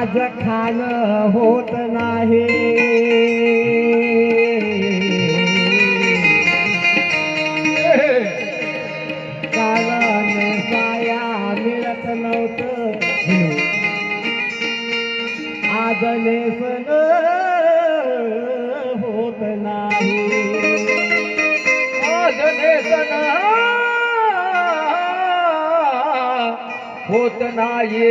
आज खान होत नाही, कारण साया मिळत नव्हतं, आज नेसन होत नाही, आज नेसन होत नाही.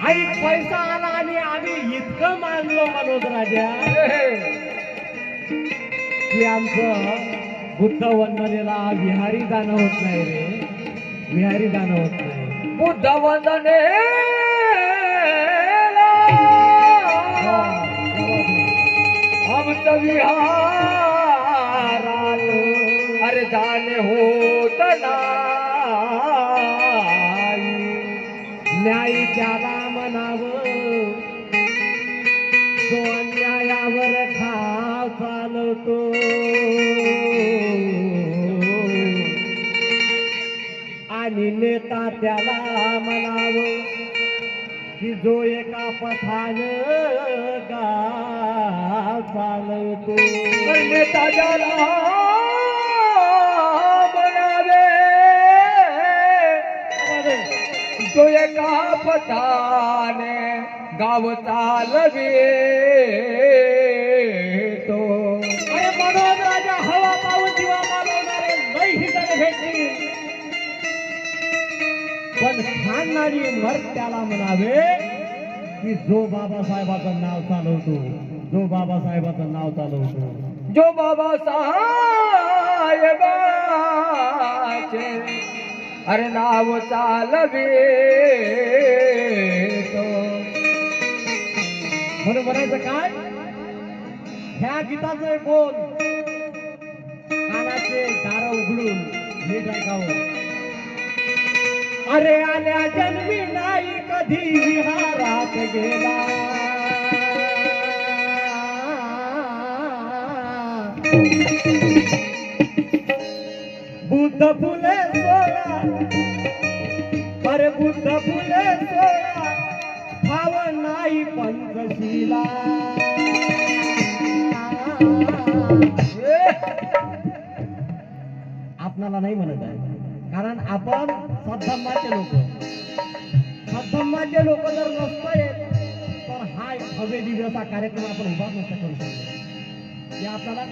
आणि पैसा आला आणि आम्ही इतकं मानलो मनोज राजा की आमचं बुद्ध वंदनेला विहारी जाणं होत नाही रे, विहारी जाणं होत नाही. बुद्ध वंदने आमचं विहार अरे जाणे होत नाही. न्याय त्याला म्हणावं तो अन्यायावर खाव चालवतो, आणि नेता त्याला म्हणावं की जो एका पथानं गाव चालवतो. नेता ज्याला म्हणावे तो एका पथाने गाव चालवितो. अरे मनोज राजा हवा पाहून जीवा मालवणारे लई हिताने भेटली, पण खाणारी मर्द त्याला म्हणावे की जो बाबासाहेबाचं नाव चालवतो, जो बाबासाहेबाचं नाव चालवतो, जो बाबासाहेबाचे अरे नाव चालवितो. म्हणून म्हणायचं काय, ह्या गीताचे बोल कानाचे दार उघडून नीट ऐकावं. अरे आल्या जन्मी नाही कधी विहारात गेला, बुद्ध फुले सोळा, अरे बुद्ध फुले सोळा भाव नाही पंचशीला. आपणाला नाही म्हणत आहे, कारण आपण सद्धम्माचे लोक, सद्धम्माचे लोक जर नसते तर हा भव्य दिवस हा कार्यक्रम आपण उभा नसता करू शकतो. हे आपल्याला